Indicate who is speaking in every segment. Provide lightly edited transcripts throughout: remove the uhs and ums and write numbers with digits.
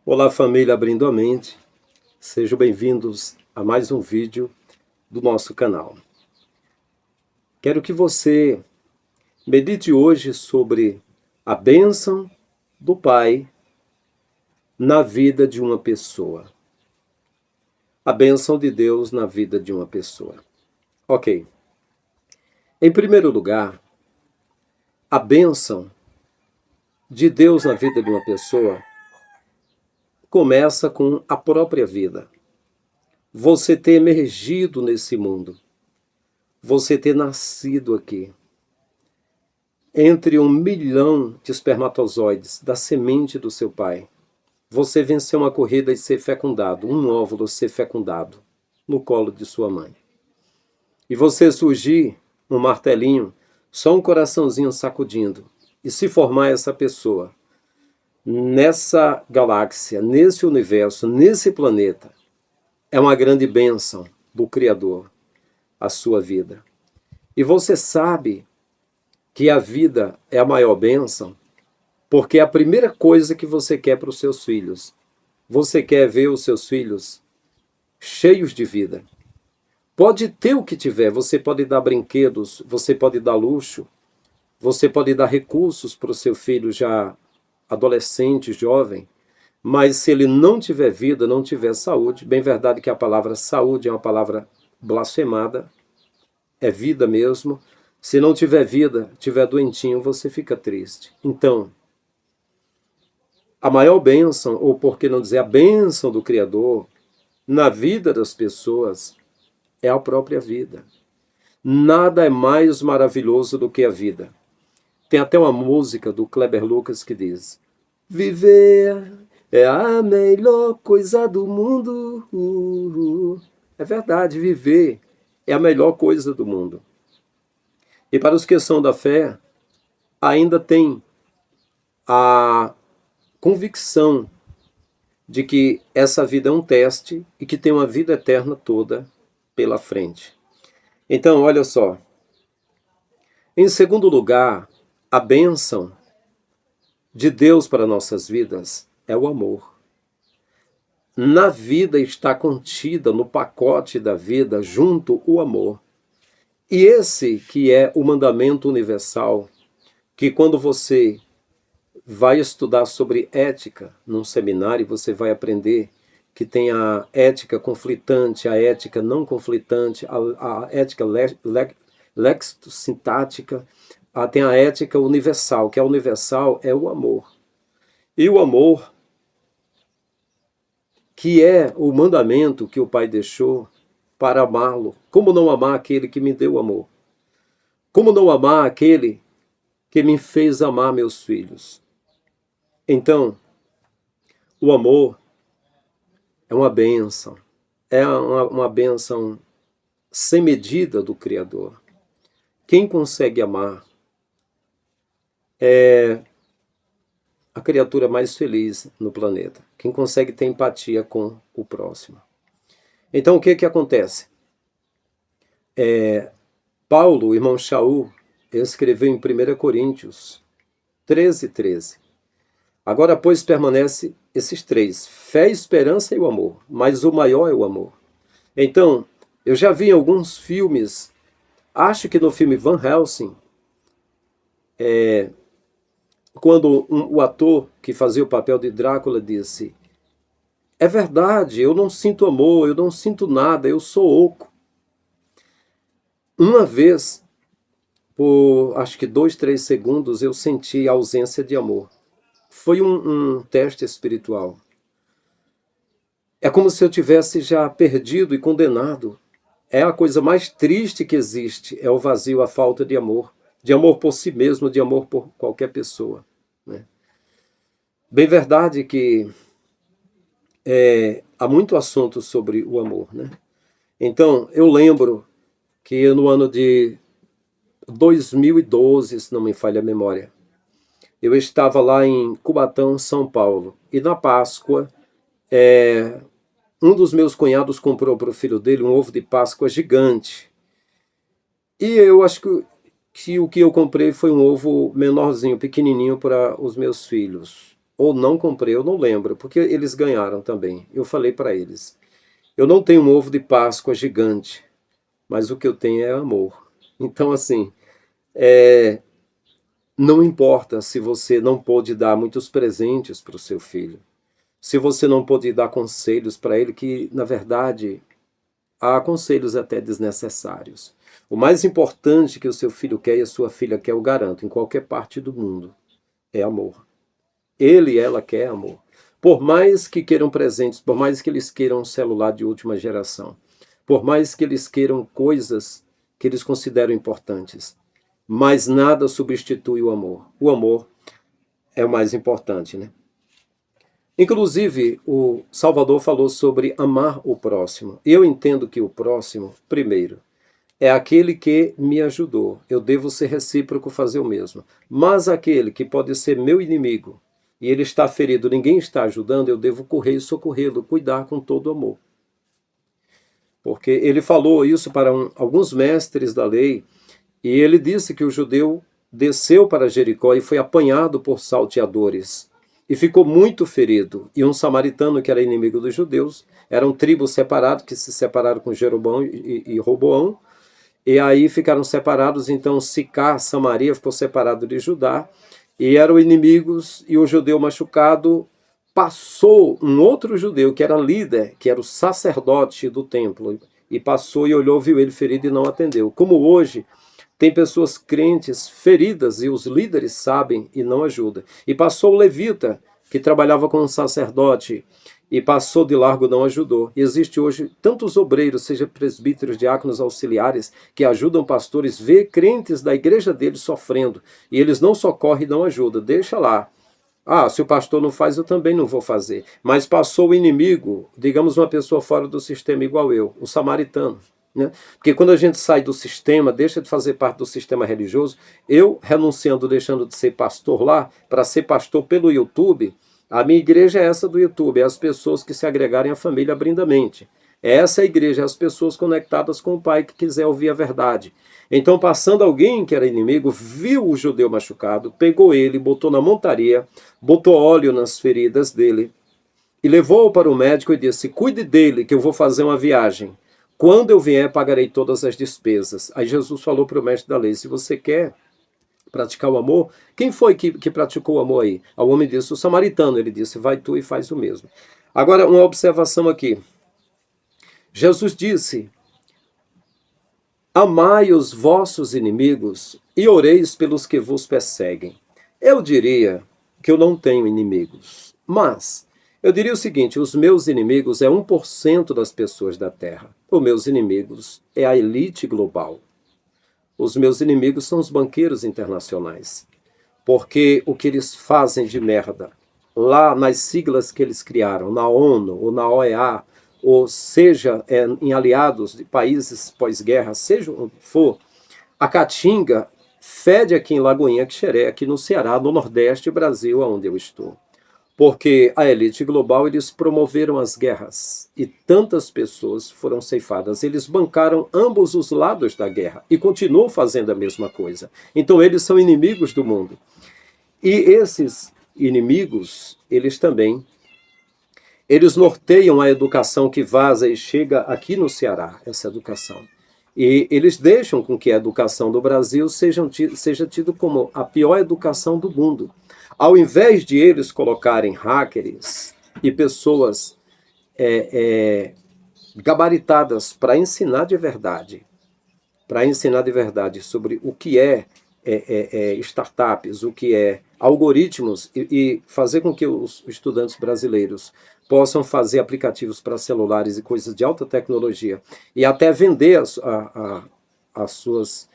Speaker 1: Olá, família Abrindo a Mente. Sejam bem-vindos a mais um vídeo do nosso canal. Quero que você medite hoje sobre a bênção do Pai na vida de uma pessoa. A bênção de Deus na vida de uma pessoa. Ok. Em primeiro lugar, a bênção de Deus na vida de uma pessoa começa com a própria vida. Você ter emergido nesse mundo. Você ter nascido aqui. Entre 1 milhão de espermatozoides da semente do seu pai, você venceu uma corrida e ser fecundado, um óvulo ser fecundado no colo de sua mãe. E você surgir um martelinho, só um coraçãozinho sacudindo, e se formar essa pessoa nessa galáxia, nesse universo, nesse planeta, é uma grande bênção do Criador, a sua vida. E você sabe que a vida é a maior bênção, porque é a primeira coisa que você quer para os seus filhos. Você quer ver os seus filhos cheios de vida. Pode ter o que tiver, você pode dar brinquedos, você pode dar luxo, você pode dar recursos para o seu filho já adolescente, jovem, mas se ele não tiver vida, não tiver saúde, bem verdade que a palavra saúde é uma palavra blasfemada, é vida mesmo. Se não tiver vida, tiver doentinho, você fica triste. Então, a maior bênção, ou por que não dizer a bênção do Criador, na vida das pessoas, é a própria vida. Nada é mais maravilhoso do que a vida. Tem até uma música do Kleber Lucas que diz: viver é a melhor coisa do mundo. É verdade, viver é a melhor coisa do mundo. E para os que são da fé, ainda tem a convicção de que essa vida é um teste e que tem uma vida eterna toda pela frente. Então, olha só. Em segundo lugar, a bênção de Deus para nossas vidas é o amor. Na vida está contida, no pacote da vida, junto o amor. E esse que é o mandamento universal, que quando você vai estudar sobre ética num seminário, você vai aprender que tem a ética conflitante, a ética não conflitante, a ética lexicossintática, tem a ética universal, que a universal é o amor. E o amor, que é o mandamento que o Pai deixou para amá-lo. Como não amar aquele que me deu amor? Como não amar aquele que me fez amar meus filhos? Então, o amor é uma bênção. É uma bênção sem medida do Criador. Quem consegue amar é a criatura mais feliz no planeta. Quem consegue ter empatia com o próximo. Então, o que acontece? Paulo, o irmão Shaul, escreveu em 1 Coríntios 13:13. Agora, pois, permanece esses três: fé, esperança e o amor. Mas o maior é o amor. Então, eu já vi em alguns filmes, acho que no filme Van Helsing, quando o ator que fazia o papel de Drácula disse: é verdade, eu não sinto amor, eu não sinto nada, eu sou oco. Uma vez, por acho que 2, 3 segundos, eu senti a ausência de amor. Foi um teste espiritual. É como se eu tivesse já perdido e condenado. É a coisa mais triste que existe, é o vazio, a falta de amor por si mesmo, de amor por qualquer pessoa, né? Bem verdade que há muito assunto sobre o amor, né? Então, eu lembro que no ano de 2012, se não me falha a memória, eu estava lá em Cubatão, São Paulo, e na Páscoa, um dos meus cunhados comprou para o filho dele um ovo de Páscoa gigante. E eu acho que o que eu comprei foi um ovo menorzinho, pequenininho para os meus filhos. ou não comprei, eu não lembro, porque eles ganharam também. Eu falei para eles, eu não tenho um ovo de Páscoa gigante, mas o que eu tenho é amor. Então, assim, não importa se você não pôde dar muitos presentes para o seu filho, se você não pôde dar conselhos para ele, que, na verdade, há conselhos até desnecessários. O mais importante que o seu filho quer e a sua filha quer, eu garanto, em qualquer parte do mundo, é amor. Ele e ela quer amor. Por mais que queiram presentes, por mais que eles queiram um celular de última geração, por mais que eles queiram coisas que eles consideram importantes, mas nada substitui o amor. O amor é o mais importante, né? Inclusive, o Salvador falou sobre amar o próximo. Eu entendo que o próximo, primeiro, é aquele que me ajudou. Eu devo ser recíproco, fazer o mesmo. Mas aquele que pode ser meu inimigo e ele está ferido, ninguém está ajudando, eu devo correr e socorrê-lo, cuidar com todo amor. Porque ele falou isso para alguns mestres da lei e ele disse que o judeu desceu para Jericó e foi apanhado por salteadores e ficou muito ferido. E um samaritano que era inimigo dos judeus, eram tribos separadas que se separaram com Jeroboão e Roboão, e aí ficaram separados. Então Sicar, Samaria, ficou separado de Judá, e eram inimigos, e o judeu machucado passou um outro judeu que era líder, que era o sacerdote do templo, e passou e olhou, viu ele ferido e não atendeu. Como hoje tem pessoas crentes feridas e os líderes sabem e não ajudam. E passou o levita, que trabalhava com um sacerdote, e passou de largo, não ajudou. E existe hoje tantos obreiros, seja presbíteros, diáconos, auxiliares, que ajudam pastores, vê crentes da igreja deles sofrendo, e eles não socorrem e não ajudam. Deixa lá. Ah, se o pastor não faz, eu também não vou fazer. Mas passou o inimigo, digamos uma pessoa fora do sistema igual eu, o samaritano. Né? Porque quando a gente sai do sistema, deixa de fazer parte do sistema religioso, eu renunciando, deixando de ser pastor lá, para ser pastor pelo YouTube, a minha igreja é essa do YouTube, é as pessoas que se agregarem à família brindamente. É essa a igreja, é as pessoas conectadas com o Pai que quiser ouvir a verdade. Então, passando alguém que era inimigo, viu o judeu machucado, pegou ele, botou na montaria, botou óleo nas feridas dele e levou-o para o médico e disse, cuide dele que eu vou fazer uma viagem. Quando eu vier, pagarei todas as despesas. Aí Jesus falou para o mestre da lei, se você quer praticar o amor, quem foi que praticou o amor aí? O homem disse, o samaritano. Ele disse, vai tu e faz o mesmo. Agora, uma observação aqui. Jesus disse, amai os vossos inimigos e oreis pelos que vos perseguem. Eu diria que eu não tenho inimigos, mas eu diria o seguinte, os meus inimigos é 1% das pessoas da Terra. Os meus inimigos é a elite global. Os meus inimigos são os banqueiros internacionais. Porque o que eles fazem de merda, lá nas siglas que eles criaram, na ONU ou na OEA, ou seja, em aliados de países pós-guerra, seja onde for, a Caatinga fede aqui em Lagoinha, Quixeré, aqui no Ceará, no Nordeste Brasil, onde eu estou. Porque a elite global, eles promoveram as guerras e tantas pessoas foram ceifadas. Eles bancaram ambos os lados da guerra e continuam fazendo a mesma coisa. Então eles são inimigos do mundo. E esses inimigos, eles também, eles norteiam a educação que vaza e chega aqui no Ceará, essa educação. E eles deixam com que a educação do Brasil seja tida como a pior educação do mundo. Ao invés de eles colocarem hackers e pessoas gabaritadas para ensinar de verdade sobre o que é startups, o que é algoritmos e fazer com que os estudantes brasileiros possam fazer aplicativos para celulares e coisas de alta tecnologia e até vender as suas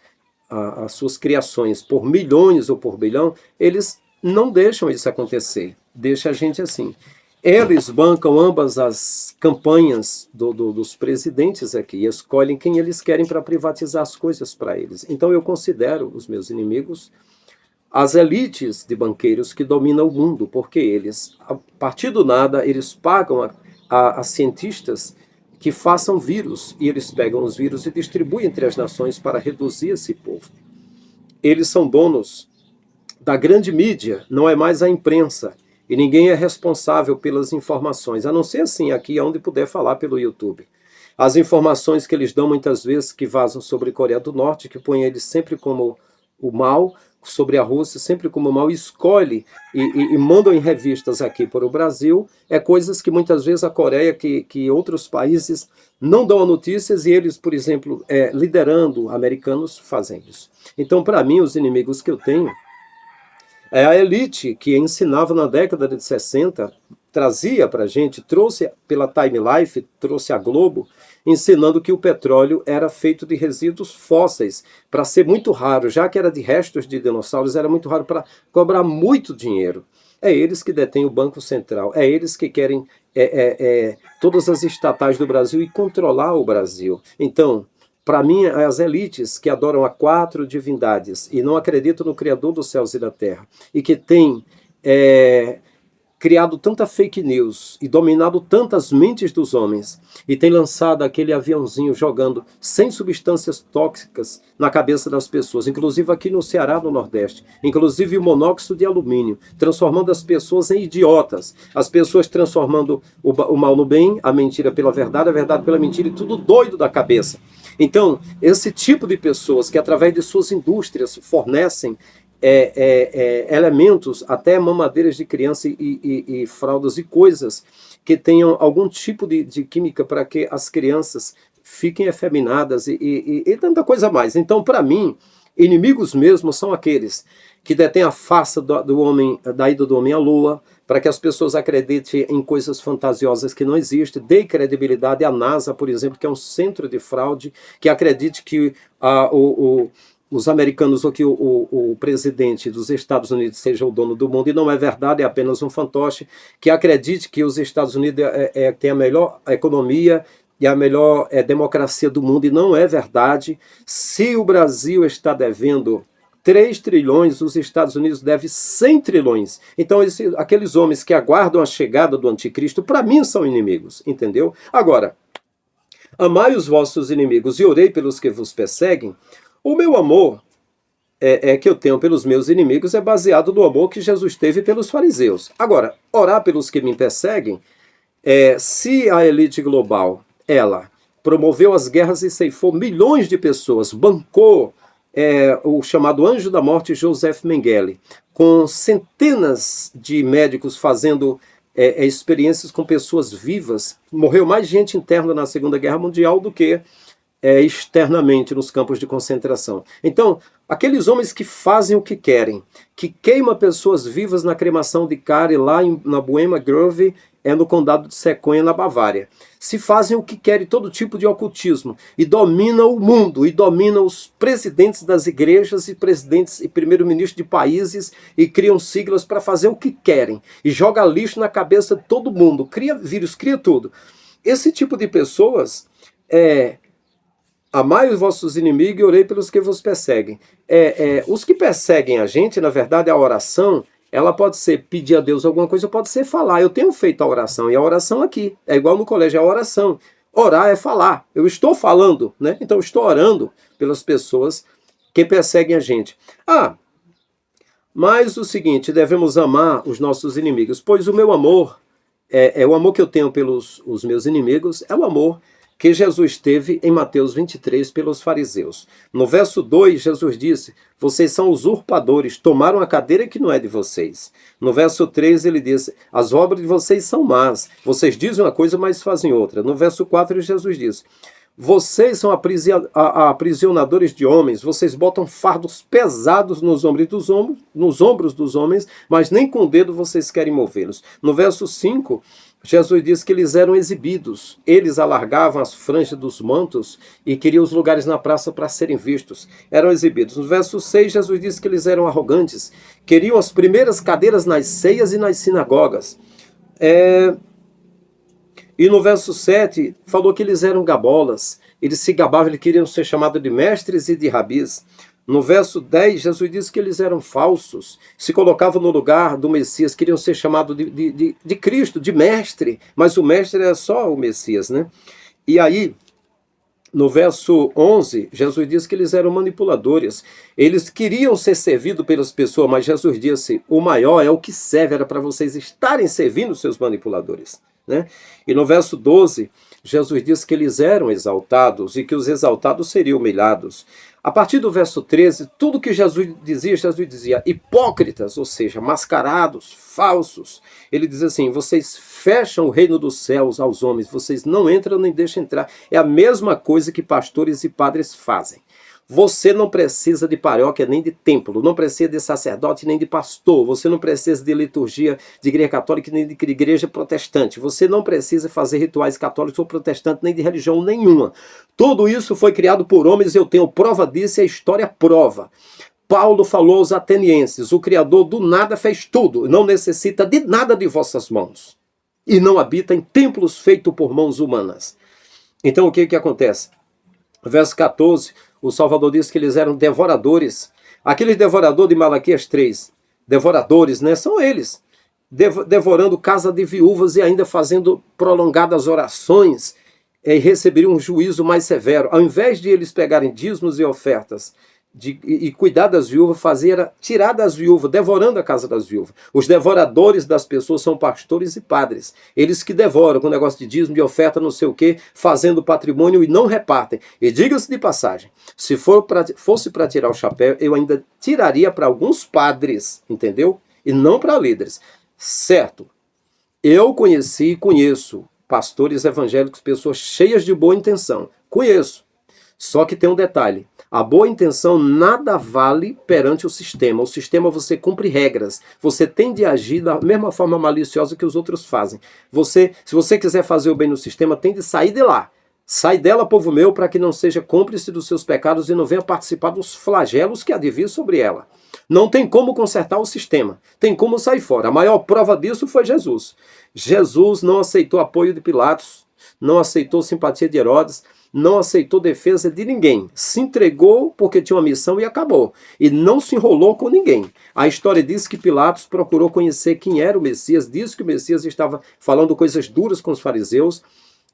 Speaker 1: criações por milhões ou por bilhão, eles não deixam isso acontecer, deixa a gente assim. Eles bancam ambas as campanhas dos presidentes aqui e escolhem quem eles querem para privatizar as coisas para eles. Então eu considero os meus inimigos as elites de banqueiros que dominam o mundo, porque eles, a partir do nada, eles pagam a cientistas que façam vírus, e eles pegam os vírus e distribuem entre as nações para reduzir esse povo. Eles são donos da grande mídia, não é mais a imprensa. E ninguém é responsável pelas informações, a não ser assim, aqui onde puder falar pelo YouTube. As informações que eles dão muitas vezes, que vazam sobre a Coreia do Norte, que põem eles sempre como o mal, sobre a Rússia, sempre como o mal, escolhe e mandam em revistas aqui para o Brasil, é coisas que muitas vezes a Coreia, que outros países não dão notícias, e eles, por exemplo, liderando americanos, fazem isso. Então, para mim, os inimigos que eu tenho é a elite que ensinava na década de 60, trazia para a gente, trouxe pela Time Life, trouxe a Globo, ensinando que o petróleo era feito de resíduos fósseis, para ser muito raro, já que era de restos de dinossauros, era muito raro para cobrar muito dinheiro. É eles que detêm o Banco Central, é eles que querem todas as estatais do Brasil e controlar o Brasil. Então, para mim, as elites que adoram a 4 divindades e não acreditam no Criador dos céus e da terra, e que têm criado tanta fake news e dominado tantas mentes dos homens, e tem lançado aquele aviãozinho jogando sem substâncias tóxicas na cabeça das pessoas, inclusive aqui no Ceará, no Nordeste, inclusive o monóxido de alumínio, transformando as pessoas em idiotas, as pessoas transformando o mal no bem, a mentira pela verdade, a verdade pela mentira, e tudo doido da cabeça. Então, esse tipo de pessoas que através de suas indústrias fornecem elementos, até mamadeiras de criança e fraldas e coisas que tenham algum tipo de química para que as crianças fiquem efeminadas e tanta coisa mais. Então, para mim, inimigos mesmo são aqueles que detêm a farsa do homem, da ida do homem à lua, para que as pessoas acreditem em coisas fantasiosas que não existem, dê credibilidade à NASA, por exemplo, que é um centro de fraude, que acredite que os americanos ou que o presidente dos Estados Unidos seja o dono do mundo, e não é verdade, é apenas um fantoche, que acredite que os Estados Unidos tem a melhor economia e a melhor democracia do mundo, e não é verdade. Se o Brasil está devendo 3 trilhões, os Estados Unidos devem 100 trilhões. Então, aqueles homens que aguardam a chegada do anticristo, para mim são inimigos, entendeu? Agora, amai os vossos inimigos e orei pelos que vos perseguem. O meu amor que eu tenho pelos meus inimigos é baseado no amor que Jesus teve pelos fariseus. Agora, orar pelos que me perseguem, se a elite global, ela promoveu as guerras e ceifou milhões de pessoas, bancou o chamado anjo da morte Joseph Mengele, com centenas de médicos fazendo experiências com pessoas vivas, morreu mais gente interna na Segunda Guerra Mundial do que externamente nos campos de concentração. Então, aqueles homens que fazem o que querem, que queimam pessoas vivas na cremação de Kari lá na Bohemia Grove, no condado de Seconha, na Bavária. Se fazem o que querem, todo tipo de ocultismo, e dominam o mundo, e dominam os presidentes das igrejas, e presidentes e primeiro-ministros de países, e criam siglas para fazer o que querem, e joga lixo na cabeça de todo mundo, cria vírus, cria tudo. Esse tipo de pessoas amai os vossos inimigos e orei pelos que vos perseguem. Os que perseguem a gente, na verdade, a oração, ela pode ser pedir a Deus alguma coisa, pode ser falar. Eu tenho feito a oração, e a oração aqui, é igual no colégio, é a oração. Orar é falar. Eu estou falando, né? Então eu estou orando pelas pessoas que perseguem a gente. Mas o seguinte, devemos amar os nossos inimigos, pois o meu amor, o amor que eu tenho pelos os meus inimigos, é o amor que Jesus teve em Mateus 23 pelos fariseus. No verso 2, Jesus disse, vocês são usurpadores, tomaram a cadeira que não é de vocês. No verso 3, ele disse, as obras de vocês são más, vocês dizem uma coisa, mas fazem outra. No verso 4, Jesus disse, vocês são aprisionadores de homens, vocês botam fardos pesados nos ombros dos homens, mas nem com o dedo vocês querem movê-los. No verso 5, Jesus disse que eles eram exibidos, eles alargavam as franjas dos mantos e queriam os lugares na praça para serem vistos, eram exibidos. No verso 6, Jesus disse que eles eram arrogantes, queriam as primeiras cadeiras nas ceias e nas sinagogas. E no verso 7, falou que eles eram gabolas, eles se gabavam, eles queriam ser chamados de mestres e de rabis. No verso 10, Jesus disse que eles eram falsos, se colocavam no lugar do Messias, queriam ser chamados de Cristo, de mestre, mas o mestre era só o Messias, né? E aí, No verso 11, Jesus diz que eles eram manipuladores. Eles queriam ser servidos pelas pessoas, mas Jesus disse, o maior é o que serve, era para vocês estarem servindo os seus manipuladores. Né? E no verso 12, Jesus diz que eles eram exaltados e que os exaltados seriam humilhados. A partir do verso 13, tudo que Jesus dizia, hipócritas, ou seja, mascarados, falsos. Ele diz assim, vocês fecham o reino dos céus aos homens, vocês não entram nem deixam entrar. É a mesma coisa que pastores e padres fazem. Você não precisa de paróquia nem de templo, não precisa de sacerdote nem de pastor, você não precisa de liturgia de igreja católica nem de igreja protestante, você não precisa fazer rituais católicos ou protestantes nem de religião nenhuma. Tudo isso foi criado por homens, eu tenho prova disso e a história prova. Paulo falou aos atenienses, o Criador do nada fez tudo, não necessita de nada de vossas mãos e não habita em templos feitos por mãos humanas. Então o que acontece? Verso 14, o Salvador diz que eles eram devoradores. Aqueles devoradores de Malaquias 3, devoradores, né? São eles, devorando casa de viúvas e ainda fazendo prolongadas orações, e receberiam um juízo mais severo. Ao invés de eles pegarem dízimos e ofertas e cuidar das viúvas, era tirar das viúvas, devorando a casa das viúvas. Os devoradores das pessoas são pastores e padres. Eles que devoram com o negócio de dízimo, de oferta, não sei o quê, fazendo patrimônio e não repartem. E diga-se de passagem, se fosse para tirar o chapéu, eu ainda tiraria para alguns padres, entendeu? E não para líderes. Certo, eu conheci e conheço pastores evangélicos, pessoas cheias de boa intenção. Conheço. Só que tem um detalhe. A boa intenção nada vale perante o sistema. O sistema você cumpre regras. Você tem de agir da mesma forma maliciosa que os outros fazem. Se você quiser fazer o bem no sistema, tem de sair de lá. Sai dela, povo meu, para que não seja cúmplice dos seus pecados e não venha participar dos flagelos que há de vir sobre ela. Não tem como consertar o sistema. Tem como sair fora. A maior prova disso foi Jesus. Jesus não aceitou apoio de Pilatos, não aceitou simpatia de Herodes, não aceitou defesa de ninguém, se entregou porque tinha uma missão e acabou, e não se enrolou com ninguém. A história diz que Pilatos procurou conhecer quem era o Messias, disse que o Messias estava falando coisas duras com os fariseus,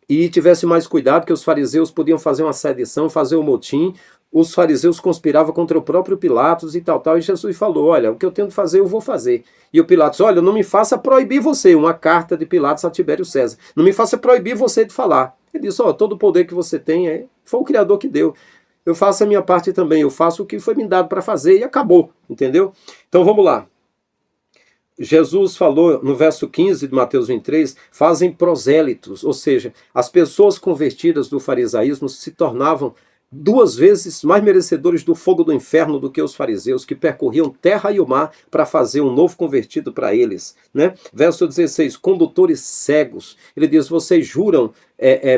Speaker 1: e tivesse mais cuidado que os fariseus podiam fazer uma sedição, fazer um motim, os fariseus conspiravam contra o próprio Pilatos e tal, e Jesus falou, olha, o que eu tenho de fazer, eu vou fazer. E o Pilatos, olha, não me faça proibir você, uma carta de Pilatos a Tibério César, não me faça proibir você de falar. Ele disse, todo o poder que você tem foi o Criador que deu. Eu faço a minha parte também, eu faço o que foi me dado para fazer e acabou, entendeu? Então vamos lá. Jesus falou no verso 15 de Mateus 23, fazem prosélitos, ou seja, as pessoas convertidas do farisaísmo se tornavam 2 vezes mais merecedores do fogo do inferno do que os fariseus, que percorriam terra e o mar para fazer um novo convertido para eles. Né? Verso 16, condutores cegos. Ele diz, vocês juram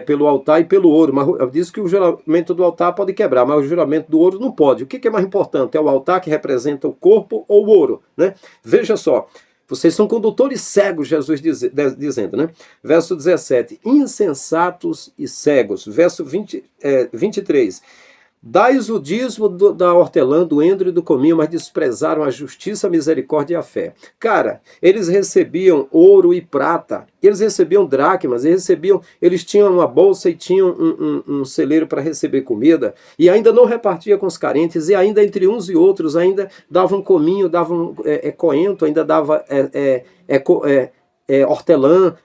Speaker 1: pelo altar e pelo ouro, mas diz que o juramento do altar pode quebrar, mas o juramento do ouro não pode. O que é mais importante? É o altar que representa o corpo ou o ouro? Né? Veja só, vocês são condutores cegos, Jesus dizendo, né? Verso 17, insensatos e cegos. Verso 23, dais o dízimo da hortelã, do endro e do cominho, mas desprezaram a justiça, a misericórdia e a fé. Cara, eles recebiam ouro e prata, eles recebiam dracmas, eles tinham uma bolsa e tinham um celeiro para receber comida, e ainda não repartia com os carentes, e ainda entre uns e outros, ainda davam cominho, davam coentro, ainda dava hortelã,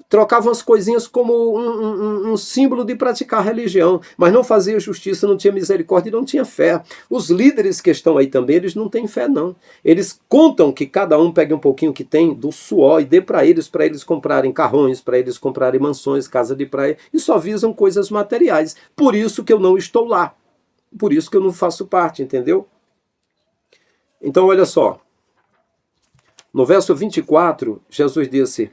Speaker 1: trocavam as coisinhas como um símbolo de praticar religião, mas não fazia justiça, não tinha misericórdia e não tinha fé. Os líderes que estão aí também, eles não têm fé não. Eles contam que cada um pegue um pouquinho que tem do suor e dê para eles comprarem carrões, para eles comprarem mansões, casa de praia, e só visam coisas materiais. Por isso que eu não estou lá. Por isso que eu não faço parte, entendeu? Então olha só. No verso 24, Jesus disse,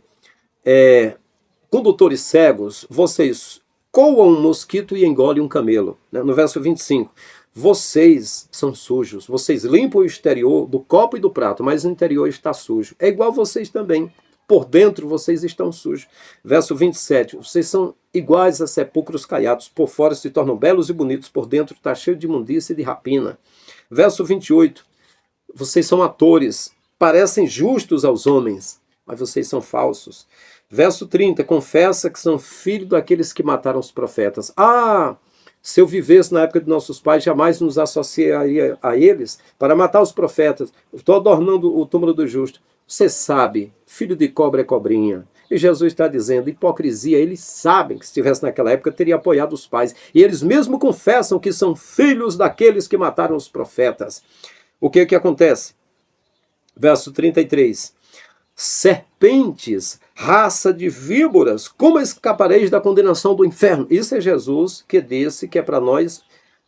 Speaker 1: condutores cegos, vocês coam um mosquito e engolem um camelo. No verso 25, vocês são sujos, vocês limpam o exterior do copo e do prato, mas o interior está sujo. É igual vocês também, por dentro vocês estão sujos. Verso 27, vocês são iguais a sepulcros caiados, por fora se tornam belos e bonitos, por dentro está cheio de imundícia e de rapina. Verso 28, vocês são atores, parecem justos aos homens, mas vocês são falsos. Verso 30, confessa que são filhos daqueles que mataram os profetas. Se eu vivesse na época de nossos pais, jamais nos associaria a eles para matar os profetas. Estou adornando o túmulo do justo. Você sabe, filho de cobra é cobrinha. E Jesus está dizendo, hipocrisia, eles sabem que se estivesse naquela época, teria apoiado os pais. E eles mesmo confessam que são filhos daqueles que mataram os profetas. O que acontece? Verso 33. Serpentes, raça de víboras, como escapareis da condenação do inferno? Isso é Jesus que disse que é para nós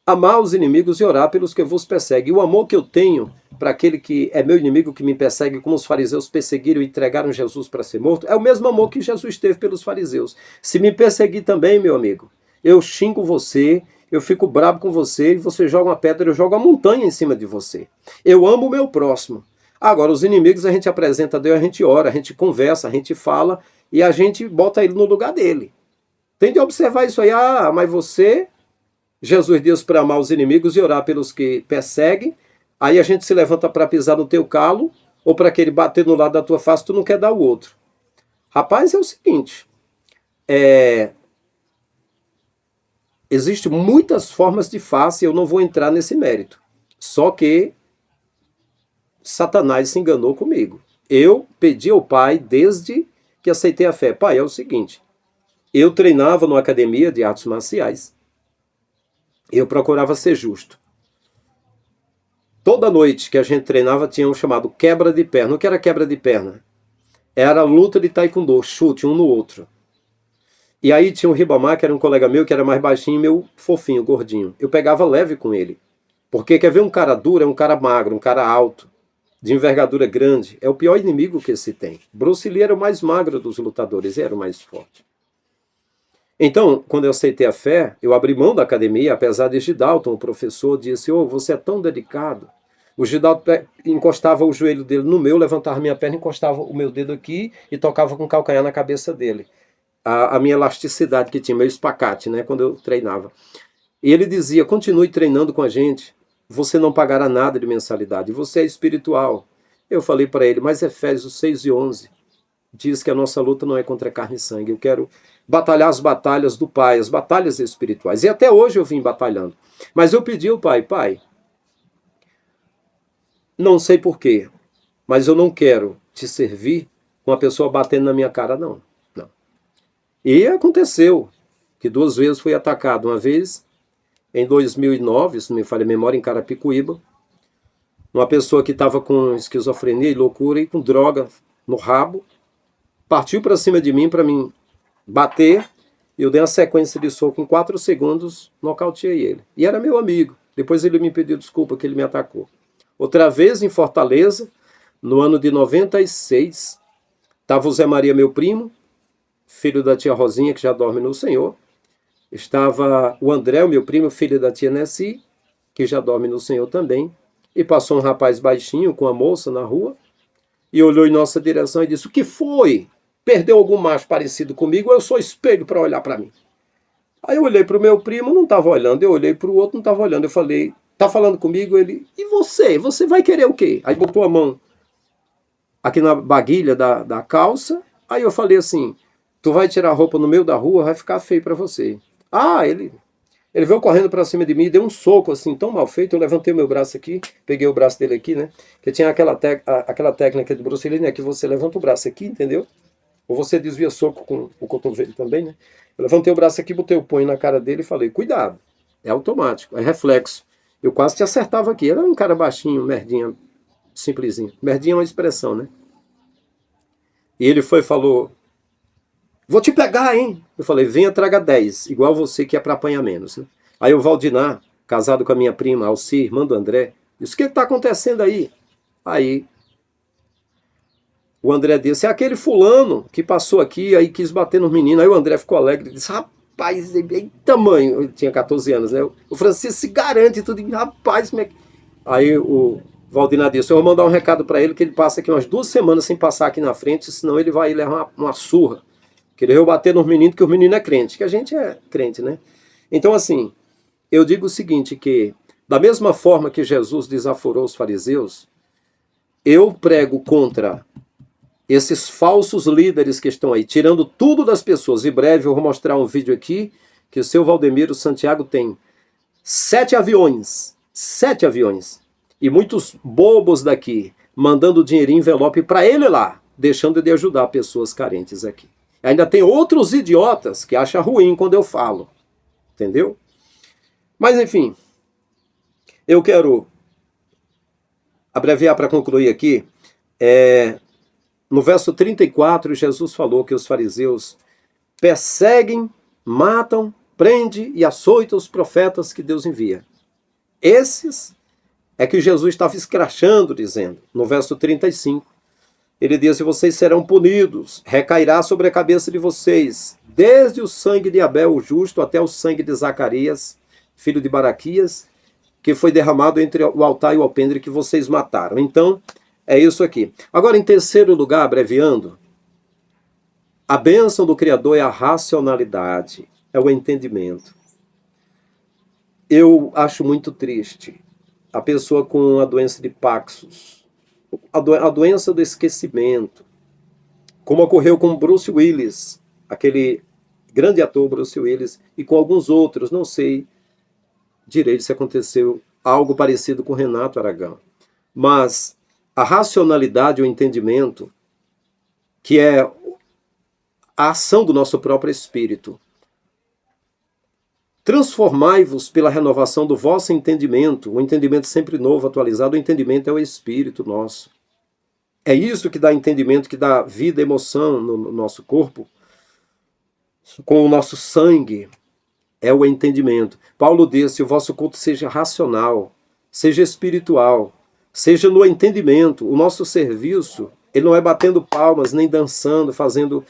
Speaker 1: amar os inimigos e orar pelos que vos perseguem. E o amor que eu tenho para aquele que é meu inimigo, que me persegue, como os fariseus perseguiram e entregaram Jesus para ser morto, é o mesmo amor que Jesus teve pelos fariseus. Se me perseguir também, meu amigo, eu xingo você, eu fico bravo com você, e você joga uma pedra, eu jogo uma montanha em cima de você. Eu amo o meu próximo. Agora, os inimigos a gente apresenta a Deus, a gente ora, a gente conversa, a gente fala, e a gente bota ele no lugar dele. Tem de observar isso aí. Ah, mas você... Jesus diz para amar os inimigos e orar pelos que perseguem. Aí a gente se levanta para pisar no teu calo, ou para aquele bater no lado da tua face, tu não quer dar o outro. Rapaz, é o seguinte, existem muitas formas de face, eu não vou entrar nesse mérito. Só que Satanás se enganou comigo. Eu pedi ao Pai, desde que aceitei a fé, Pai, é o seguinte, eu treinava numa academia de artes marciais, eu procurava ser justo. Toda noite que a gente treinava tinha um chamado quebra de perna. O que era quebra de perna? Era luta de taekwondo, chute um no outro. E aí tinha o Ribamar, que era um colega meu, que era mais baixinho, meu fofinho, gordinho. Eu pegava leve com ele. Porque quer ver um cara duro, é um cara magro, um cara alto, de envergadura grande. É o pior inimigo que se tem. Bruce Lee era o mais magro dos lutadores, era o mais forte. Então, quando eu aceitei a fé, eu abri mão da academia, apesar de Gidalton, o professor, disse, você é tão dedicado. O Gidalton encostava o joelho dele no meu, levantava minha perna, encostava o meu dedo aqui e tocava com o calcanhar na cabeça dele. A minha elasticidade que tinha, meu espacate, né, quando eu treinava. E ele dizia, continue treinando com a gente, você não pagará nada de mensalidade, você é espiritual. Eu falei para ele, mas Efésios 6:11 diz que a nossa luta não é contra carne e sangue, eu quero batalhar as batalhas do Pai, as batalhas espirituais. E até hoje eu vim batalhando. Mas eu pedi ao Pai, não sei porquê, mas eu não quero te servir com uma pessoa batendo na minha cara, não. E aconteceu que 2 vezes fui atacado. Uma vez, em 2009, se não me falha a memória, em Carapicuíba, uma pessoa que estava com esquizofrenia e loucura e com droga no rabo, partiu para cima de mim para mim bater, eu dei uma sequência de soco em 4 segundos, nocauteei ele. E era meu amigo. Depois ele me pediu desculpa que ele me atacou. Outra vez em Fortaleza, no ano de 96, estava o Zé Maria, meu primo, filho da tia Rosinha, que já dorme no Senhor. Estava o André, o meu primo, filho da tia Nessi, que já dorme no Senhor também. E passou um rapaz baixinho com a moça na rua, e olhou em nossa direção e disse, o que foi? Perdeu algum macho parecido comigo, eu sou espelho para olhar para mim. Aí eu olhei para o meu primo, não estava olhando, eu olhei para o outro, não estava olhando. Eu falei, tá falando comigo? Ele, e você? Você vai querer o quê? Aí botou a mão aqui na baguilha da calça, aí eu falei assim, tu vai tirar a roupa no meio da rua, vai ficar feio para você. Ah, ele veio correndo para cima de mim, deu um soco assim, tão mal feito, eu levantei o meu braço aqui, peguei o braço dele aqui, né? Que tinha aquela técnica de Bruce Lee, né? Que você levanta o braço aqui, entendeu? Ou você desvia soco com o cotovelo também, né? Eu levantei o braço aqui, botei o punho na cara dele e falei, cuidado, é automático, é reflexo. Eu quase te acertava aqui. Ele era um cara baixinho, merdinha, simplesinho. Merdinha é uma expressão, né? E ele foi e falou, vou te pegar, hein? Eu falei, venha, traga 10, igual você que é para apanhar menos, né? Aí o Valdinar, casado com a minha prima, Alci, irmã do André, disse, o que está acontecendo aí? Aí o André disse, é aquele fulano que passou aqui, aí quis bater nos meninos. Aí o André ficou alegre e disse, rapaz, é tamanho. Ele tinha 14 anos, né? O Francisco se garante tudo. Rapaz, como é que... Aí o Valdinar disse, eu vou mandar um recado para ele, que ele passa aqui umas 2 semanas sem passar aqui na frente, senão ele vai levar uma surra. Que ele veio bater nos meninos, que o menino é crente, que a gente é crente, né? Então, assim, eu digo o seguinte, que da mesma forma que Jesus desaforou os fariseus, eu prego contra esses falsos líderes que estão aí, tirando tudo das pessoas. Em breve eu vou mostrar um vídeo aqui, que o seu Valdemiro Santiago tem 7 aviões. 7 aviões. E muitos bobos daqui, mandando dinheiro em envelope para ele lá, deixando de ajudar pessoas carentes aqui. Ainda tem outros idiotas que acham ruim quando eu falo. Entendeu? Mas, enfim, eu quero abreviar para concluir aqui. No verso 34, Jesus falou que os fariseus perseguem, matam, prendem e açoitam os profetas que Deus envia. Esses é que Jesus estava escrachando, dizendo, no verso 35, ele diz, vocês serão punidos, recairá sobre a cabeça de vocês, desde o sangue de Abel, o justo, até o sangue de Zacarias, filho de Baraquias, que foi derramado entre o altar e o alpendre que vocês mataram. Então, é isso aqui. Agora, em terceiro lugar, abreviando, a bênção do Criador é a racionalidade, é o entendimento. Eu acho muito triste a pessoa com a doença de Paxos, a doença do esquecimento, como ocorreu com Bruce Willis, aquele grande ator Bruce Willis, e com alguns outros, não sei direito se aconteceu algo parecido com Renato Aragão. Mas a racionalidade, o entendimento, que é a ação do nosso próprio espírito, transformai-vos pela renovação do vosso entendimento, o entendimento sempre novo, atualizado, o entendimento é o espírito nosso. É isso que dá entendimento, que dá vida, emoção no nosso corpo, com o nosso sangue, é o entendimento. Paulo disse, o vosso culto seja racional, seja espiritual, seja no entendimento. O nosso serviço, ele não é batendo palmas, nem dançando, fazendo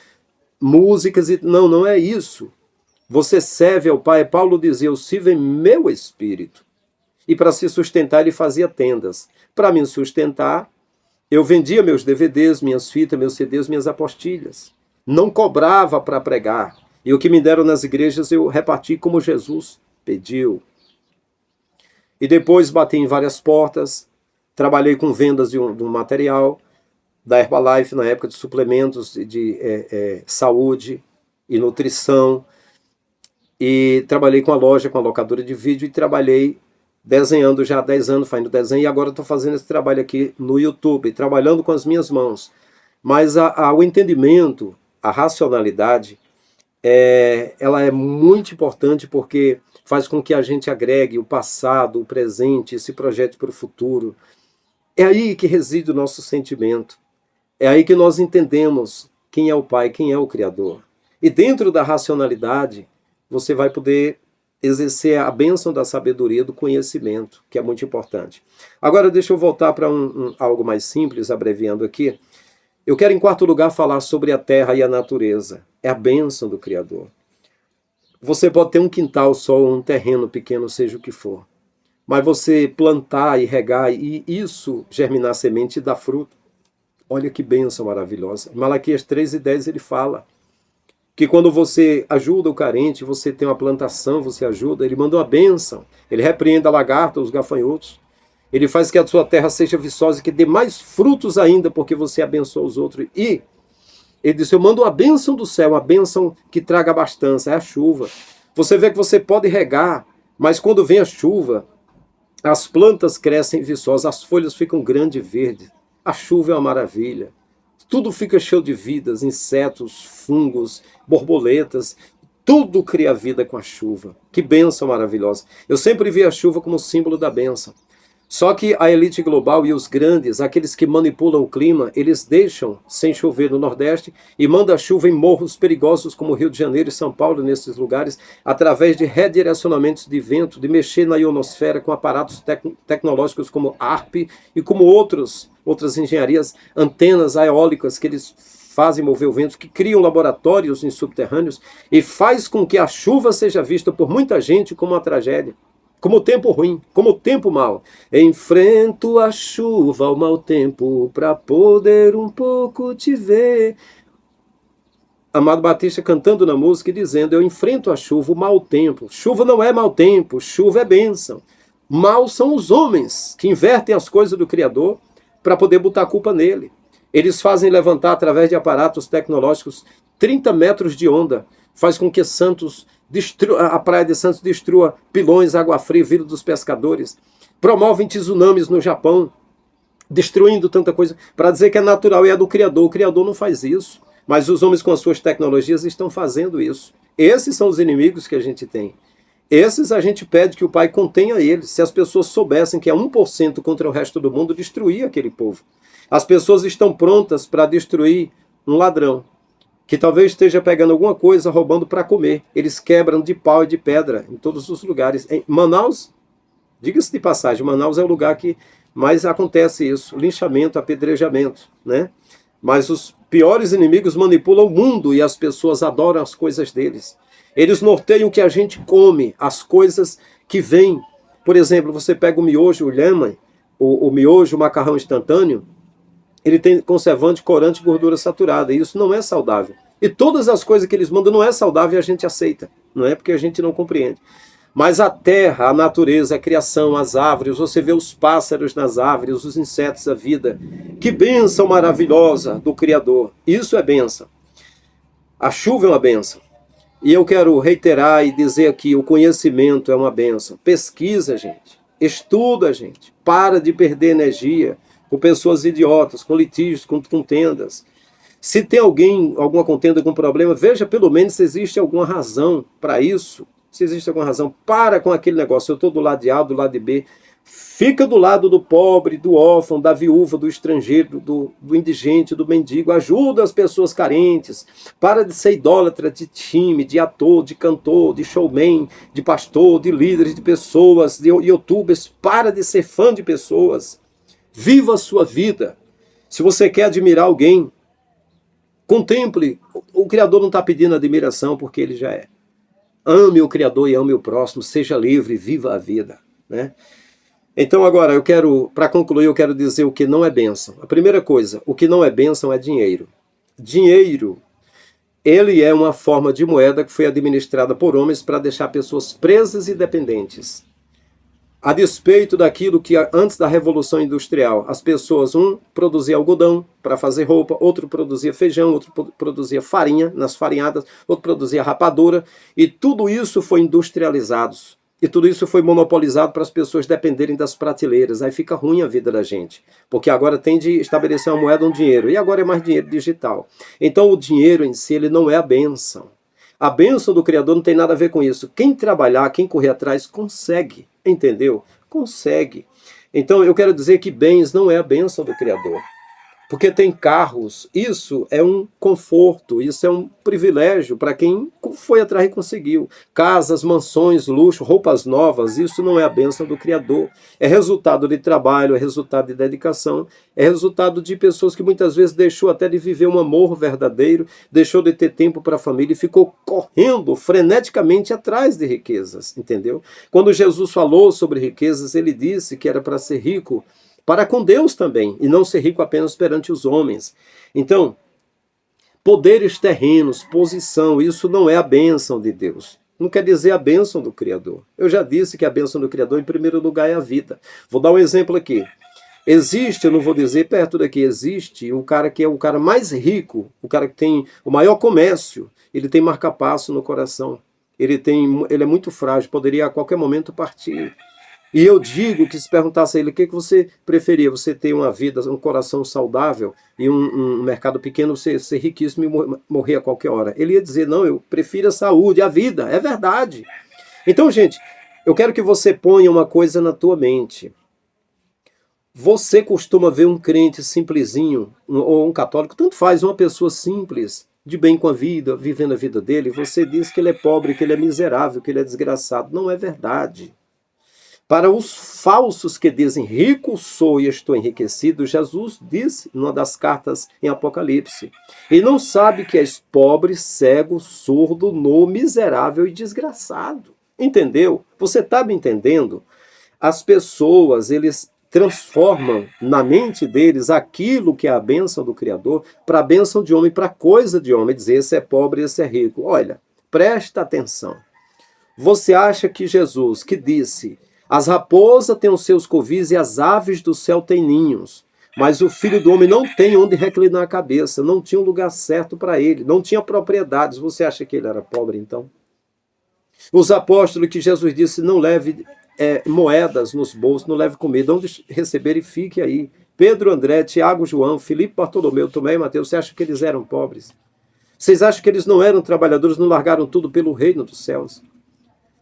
Speaker 1: músicas, não é isso. Você serve ao Pai. Paulo dizia, eu sirvo em meu espírito. E para se sustentar, ele fazia tendas. Para me sustentar, eu vendia meus DVDs, minhas fitas, meus CDs, minhas apostilhas. Não cobrava para pregar. E o que me deram nas igrejas, eu reparti como Jesus pediu. E depois bati em várias portas, trabalhei com vendas de um material da Herbalife, na época de suplementos de saúde e nutrição. E trabalhei com a loja, com a locadora de vídeo, e trabalhei desenhando já há 10 anos, fazendo desenho, e agora estou fazendo esse trabalho aqui no YouTube, trabalhando com as minhas mãos. Mas o entendimento, a racionalidade, ela é muito importante porque faz com que a gente agregue o passado, o presente, esse projeto para o futuro. É aí que reside o nosso sentimento. É aí que nós entendemos quem é o Pai, quem é o Criador. E dentro da racionalidade, você vai poder exercer a bênção da sabedoria, do conhecimento, que é muito importante. Agora, deixa eu voltar para algo mais simples, abreviando aqui. Eu quero, em quarto lugar, falar sobre a terra e a natureza. É a bênção do Criador. Você pode ter um quintal só, um terreno pequeno, seja o que for. Mas você plantar e regar, e isso germinar semente e dar fruto. Olha que bênção maravilhosa. Em Malaquias 3:10 ele fala que quando você ajuda o carente, você tem uma plantação, você ajuda, ele manda uma bênção. Ele repreende a lagarta, os gafanhotos. Ele faz que a sua terra seja viçosa e que dê mais frutos ainda, porque você abençoa os outros. E ele disse, eu mando uma bênção do céu, uma bênção que traga abastança, é a chuva. Você vê que você pode regar, mas quando vem a chuva, as plantas crescem viçosas, as folhas ficam grandes e verdes. A chuva é uma maravilha. Tudo fica cheio de vidas, insetos, fungos, borboletas. Tudo cria vida com a chuva. Que bênção maravilhosa. Eu sempre vi a chuva como símbolo da bênção. Só que a elite global e os grandes, aqueles que manipulam o clima, eles deixam sem chover no Nordeste e mandam a chuva em morros perigosos como Rio de Janeiro e São Paulo, nesses lugares, através de redirecionamentos de vento, de mexer na ionosfera com aparatos tecnológicos como ARP e como outras engenharias, antenas eólicas que eles fazem mover o vento, que criam laboratórios em subterrâneos e faz com que a chuva seja vista por muita gente como uma tragédia. Como o tempo ruim, como o tempo mau. Enfrento a chuva, o mau tempo, para poder um pouco te ver. Amado Batista cantando na música e dizendo, eu enfrento a chuva, o mau tempo. Chuva não é mau tempo, chuva é bênção. Maus são os homens que invertem as coisas do Criador para poder botar a culpa nele. Eles fazem levantar, através de aparatos tecnológicos, 30 metros de onda, faz com que a praia de Santos destrua pilões, água fria, vida dos pescadores, promovem tsunamis no Japão, destruindo tanta coisa, para dizer que é natural e é do Criador. O Criador não faz isso, mas os homens com as suas tecnologias estão fazendo isso. Esses são os inimigos que a gente tem. Esses a gente pede que o Pai contenha eles. Se as pessoas soubessem que é 1% contra o resto do mundo, destruir aquele povo. As pessoas estão prontas para destruir um ladrão, que talvez esteja pegando alguma coisa, roubando para comer. Eles quebram de pau e de pedra em todos os lugares. Em Manaus, diga-se de passagem, Manaus é o lugar que mais acontece isso, linchamento, apedrejamento, né? Mas os piores inimigos manipulam o mundo e as pessoas adoram as coisas deles. Eles norteiam o que a gente come, as coisas que vêm. Por exemplo, você pega o miojo, o lhemen, o miojo, o macarrão instantâneo, ele tem conservante, corante, gordura saturada, e isso não é saudável. E todas as coisas que eles mandam não é saudável e a gente aceita, não é porque a gente não compreende. Mas a terra, a natureza, a criação, as árvores, você vê os pássaros nas árvores, os insetos, a vida. Que bênção maravilhosa do Criador. Isso é bênção. A chuva é uma bênção. E eu quero reiterar e dizer aqui, o conhecimento é uma bênção. Pesquisa, gente. Estuda, gente. Para de perder energia com pessoas idiotas, com litígios, com contendas. Se tem alguém, alguma contenda, algum problema, veja pelo menos se existe alguma razão para isso. Se existe alguma razão, para com aquele negócio. Eu estou do lado de A, do lado de B. Fica do lado do pobre, do órfão, da viúva, do estrangeiro, do indigente, do mendigo. Ajuda as pessoas carentes. Para de ser idólatra de time, de ator, de cantor, de showman, de pastor, de líderes, de pessoas, de youtubers. Para de ser fã de pessoas. Viva a sua vida. Se você quer admirar alguém, contemple. O Criador não está pedindo admiração porque ele já é. Ame o Criador e ame o próximo, seja livre, viva a vida, né? Então agora, para concluir, eu quero dizer o que não é bênção. A primeira coisa, o que não é bênção é dinheiro. Dinheiro, ele é uma forma de moeda que foi administrada por homens para deixar pessoas presas e dependentes. A despeito daquilo que antes da Revolução Industrial, as pessoas, produzia algodão para fazer roupa, outro produzia feijão, outro produzia farinha nas farinhadas, outro produzia rapadura, e tudo isso foi industrializado. E tudo isso foi monopolizado para as pessoas dependerem das prateleiras. Aí fica ruim a vida da gente, porque agora tem de estabelecer uma moeda, um dinheiro, e agora é mais dinheiro digital. Então o dinheiro em si, ele não é a bênção. A bênção do Criador não tem nada a ver com isso. Quem trabalhar, quem correr atrás, consegue. Entendeu? Consegue. Então eu quero dizer que bens não é a bênção do Criador. Porque tem carros, isso é um conforto, isso é um privilégio para quem foi atrás e conseguiu. Casas, mansões, luxo, roupas novas, isso não é a bênção do Criador. É resultado de trabalho, é resultado de dedicação, é resultado de pessoas que muitas vezes deixou até de viver um amor verdadeiro, deixou de ter tempo para a família e ficou correndo freneticamente atrás de riquezas, entendeu? Quando Jesus falou sobre riquezas, ele disse que era para ser rico, para com Deus também, e não ser rico apenas perante os homens. Então, poderes terrenos, posição, isso não é a bênção de Deus. Não quer dizer a bênção do Criador. Eu já disse que a bênção do Criador, em primeiro lugar, é a vida. Vou dar um exemplo aqui. Existe, eu não vou dizer perto daqui, existe um cara que é o cara mais rico, o cara que tem o maior comércio, ele tem marca-passo no coração. Ele é muito frágil, poderia a qualquer momento partir. E eu digo que se perguntasse a ele o que você preferia, você ter uma vida, um coração saudável e um mercado pequeno, você ser riquíssimo e morrer a qualquer hora. Ele ia dizer, não, eu prefiro a saúde, a vida, é verdade. Então, gente, eu quero que você ponha uma coisa na tua mente. Você costuma ver um crente simplesinho, ou um católico, tanto faz, uma pessoa simples, de bem com a vida, vivendo a vida dele, você diz que ele é pobre, que ele é miserável, que ele é desgraçado. Não é verdade. Para os falsos que dizem, rico sou e estou enriquecido, Jesus disse numa das cartas em Apocalipse, e não sabe que és pobre, cego, surdo, nu, miserável e desgraçado. Entendeu? Você está me entendendo? As pessoas, eles transformam na mente deles aquilo que é a bênção do Criador para a bênção de homem, para a coisa de homem, dizer esse é pobre, esse é rico. Olha, presta atenção. Você acha que Jesus, que disse, as raposas têm os seus covis e as aves do céu têm ninhos, Mas o Filho do Homem não tem onde reclinar a cabeça, não tinha um lugar certo para ele, não tinha propriedades. Você acha que ele era pobre, então? Os apóstolos que Jesus disse, não leve moedas nos bolsos, não leve comida, onde receber e fique aí. Pedro, André, Tiago, João, Filipe, Bartolomeu, Tomé e Mateus, você acha que eles eram pobres? Vocês acham que eles não eram trabalhadores, não largaram tudo pelo reino dos céus?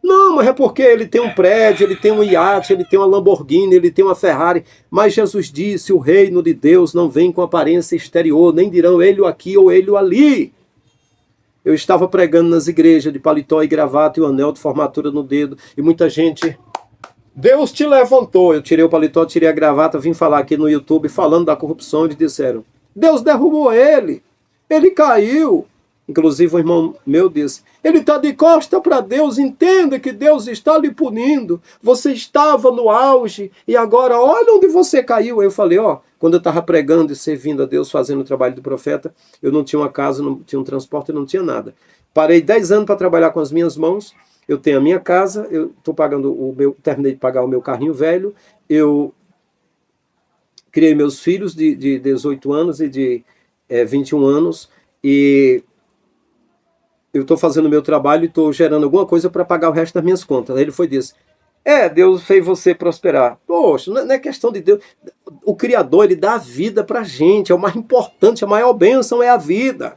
Speaker 1: Não, mas é porque ele tem um prédio, ele tem um iate, ele tem uma Lamborghini, ele tem uma Ferrari. Mas Jesus disse, o reino de Deus não vem com aparência exterior, nem dirão ele aqui ou ele ali. Eu estava pregando nas igrejas de paletó e gravata e o anel de formatura no dedo, e muita gente... Deus te levantou. Eu tirei o paletó, tirei a gravata, vim falar aqui no YouTube falando da corrupção. Eles disseram, Deus derrubou ele. Ele caiu. Inclusive um irmão meu disse, ele está de costa para Deus, entenda que Deus está lhe punindo. Você estava no auge e agora olha onde você caiu. Aí eu falei, quando eu estava pregando e servindo a Deus, fazendo o trabalho do profeta, eu não tinha uma casa, não tinha um transporte, não tinha nada. Parei 10 anos para trabalhar com as minhas mãos. Eu tenho a minha casa, eu estou pagando terminei de pagar o meu carrinho velho, eu criei meus filhos de 18 anos e de 21 anos, e eu estou fazendo o meu trabalho e estou gerando alguma coisa para pagar o resto das minhas contas. Aí ele foi disso. Deus fez você prosperar. Poxa, não é questão de Deus. O Criador, ele dá a vida para a gente, é o mais importante, a maior bênção é a vida.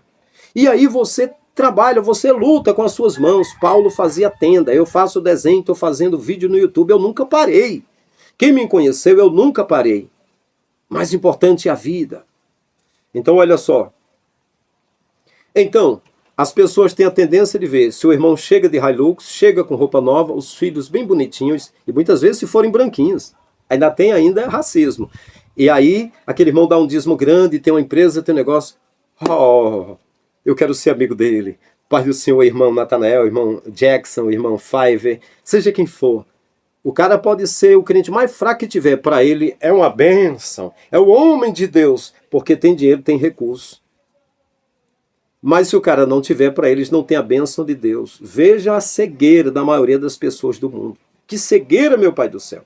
Speaker 1: E aí você trabalha, você luta com as suas mãos. Paulo fazia tenda, eu faço desenho, estou fazendo vídeo no YouTube, eu nunca parei. Quem me conheceu, eu nunca parei. Mais importante é a vida. Então, olha só. Então, as pessoas têm a tendência de ver, se o irmão chega de Hilux, chega com roupa nova, os filhos bem bonitinhos, e muitas vezes se forem branquinhos. Ainda tem racismo. E aí, aquele irmão dá um dízimo grande, tem uma empresa, tem um negócio. Eu quero ser amigo dele. Pai do Senhor, irmão Natanael, irmão Jackson, irmão Fiver, seja quem for. O cara pode ser o crente mais fraco que tiver. Para ele é uma bênção. É o homem de Deus, porque tem dinheiro, tem recurso. Mas se o cara não tiver, para eles não tem a bênção de Deus. Veja a cegueira da maioria das pessoas do mundo. Que cegueira, meu Pai do céu.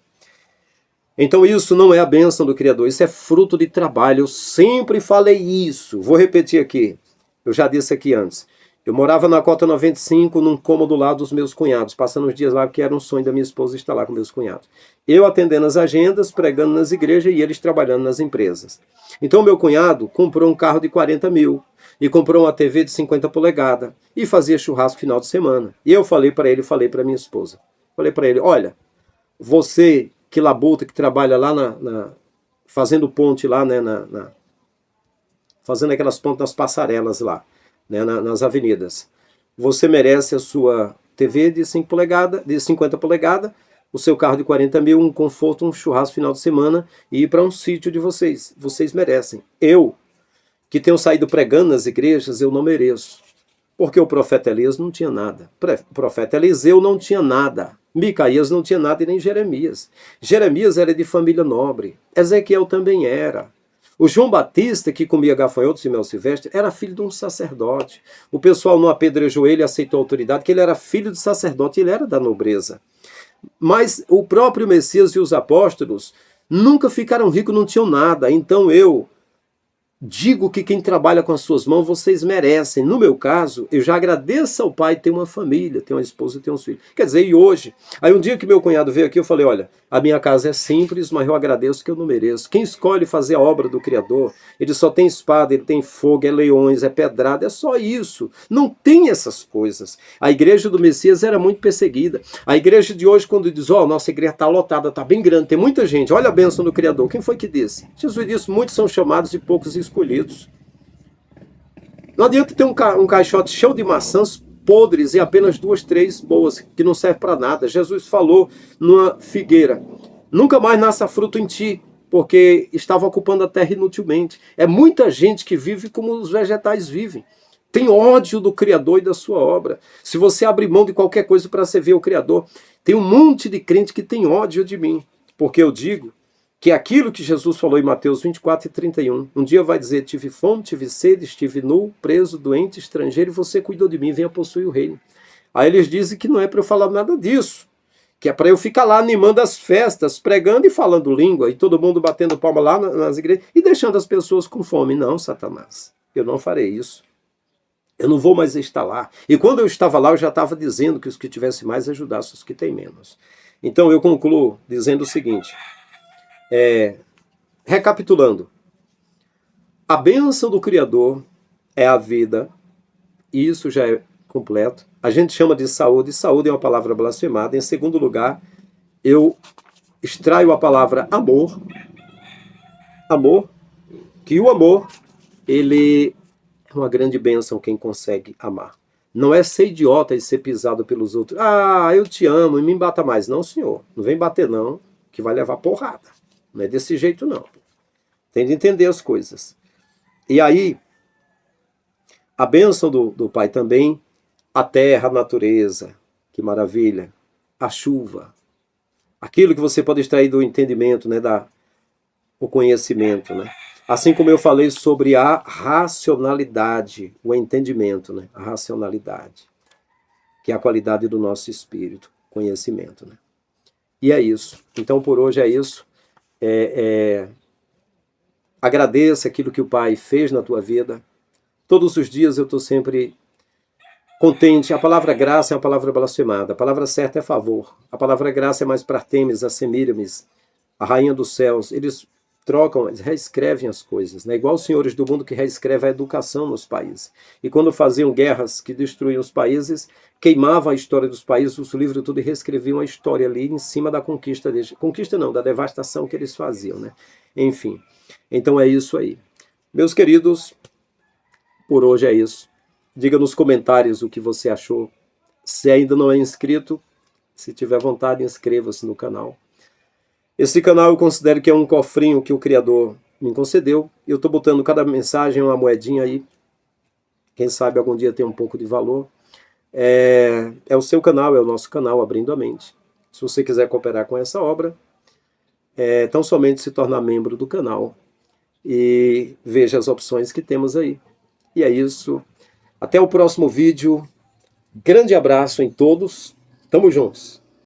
Speaker 1: Então isso não é a bênção do Criador, isso é fruto de trabalho. Eu sempre falei isso. Vou repetir aqui. Eu já disse aqui antes. Eu morava na Cota 95, num cômodo lá dos meus cunhados, passando os dias lá, porque era um sonho da minha esposa estar lá com meus cunhados. Eu atendendo as agendas, pregando nas igrejas e eles trabalhando nas empresas. Então meu cunhado comprou um carro de 40 mil e comprou uma TV de 50 polegadas e fazia churrasco final de semana. E eu falei para ele, falei para minha esposa. Falei para ele, olha, você que labuta, que trabalha lá fazendo ponte lá, né, fazendo aquelas pontes nas passarelas lá, né, nas avenidas. Você merece a sua TV de 5 polegadas, de 50 polegadas, o seu carro de 40 mil, um conforto, um churrasco final de semana e ir para um sítio de vocês. Vocês merecem. Eu, que tenho saído pregando nas igrejas, eu não mereço. Porque o profeta Elias não tinha nada. O profeta Eliseu não tinha nada. Micaías não tinha nada e nem Jeremias. Jeremias era de família nobre. Ezequiel também era. O João Batista, que comia gafanhotos e mel silvestre, era filho de um sacerdote. O pessoal não apedrejou ele e aceitou a autoridade, que ele era filho de sacerdote e ele era da nobreza. Mas o próprio Messias e os apóstolos nunca ficaram ricos, não tinham nada. Então eu digo que quem trabalha com as suas mãos, vocês merecem. No meu caso, eu já agradeço ao Pai ter uma família, ter uma esposa, ter uns filhos. Quer dizer, e hoje, aí um dia que meu cunhado veio aqui, eu falei, olha, a minha casa é simples, mas eu agradeço que eu não mereço. Quem escolhe fazer a obra do Criador, ele só tem espada, ele tem fogo, é leões, é pedrada, é só isso. Não tem essas coisas. A igreja do Messias era muito perseguida. A igreja de hoje, quando diz, nossa igreja está lotada, está bem grande, tem muita gente, olha a bênção do Criador. Quem foi que disse? Jesus disse, muitos são chamados e poucos escolhidos. Não adianta ter um caixote cheio de maçãs podres e apenas 2, 3 boas, que não servem para nada. Jesus falou numa figueira, nunca mais nasça fruto em ti, porque estava ocupando a terra inutilmente. É muita gente que vive como os vegetais vivem. Tem ódio do Criador e da sua obra. Se você abrir mão de qualquer coisa para servir o Criador, tem um monte de crente que tem ódio de mim, porque eu digo que aquilo que Jesus falou em Mateus 24 e 31, um dia vai dizer, tive fome, tive sede, estive nu, preso, doente, estrangeiro, e você cuidou de mim, venha possuir o reino. Aí eles dizem que não é para eu falar nada disso, que é para eu ficar lá animando as festas, pregando e falando língua, e todo mundo batendo palma lá nas igrejas, e deixando as pessoas com fome. Não, Satanás, eu não farei isso. Eu não vou mais estar lá. E quando eu estava lá, eu já estava dizendo que os que tivessem mais ajudassem os que têm menos. Então eu concluo dizendo o seguinte, recapitulando, a bênção do Criador é a vida, e isso já é completo. A gente chama de saúde, saúde é uma palavra blasfemada. Em segundo lugar, eu extraio a palavra amor, que o amor, ele é uma grande bênção quem consegue amar. Não é ser idiota e ser pisado pelos outros. Ah, eu te amo e me bata mais. Não, senhor. Não vem bater não, que vai levar porrada. Não é desse jeito não. Tem de entender as coisas. E aí, a bênção do Pai também, a terra, a natureza, que maravilha, a chuva, aquilo que você pode extrair do entendimento, né, o conhecimento, né? Assim como eu falei sobre a racionalidade, o entendimento, né? A racionalidade, que é a qualidade do nosso espírito, conhecimento, né? E é isso. Então, por hoje é isso. Agradeça aquilo que o Pai fez na tua vida. Todos os dias eu estou sempre contente. A palavra graça é uma palavra blasfemada. A palavra certa é favor. A palavra graça é mais para Artemis, a Semíramis, a rainha dos céus. Eles trocam, eles reescrevem as coisas, né? Igual os senhores do mundo que reescrevem a educação nos países. E quando faziam guerras que destruíam os países, queimavam a história dos países, os livros tudo, e reescreviam a história ali em cima da conquista deles. Conquista não, da devastação que eles faziam, né? Enfim, então é isso aí. Meus queridos, por hoje é isso. Diga nos comentários o que você achou. Se ainda não é inscrito, se tiver vontade, inscreva-se no canal. Esse canal eu considero que é um cofrinho que o Criador me concedeu. Eu estou botando cada mensagem uma moedinha aí. Quem sabe algum dia tem um pouco de valor. É o seu canal, é o nosso canal, Abrindo a Mente. Se você quiser cooperar com essa obra, tão somente se tornar membro do canal e veja as opções que temos aí. E é isso. Até o próximo vídeo. Grande abraço em todos. Tamo juntos.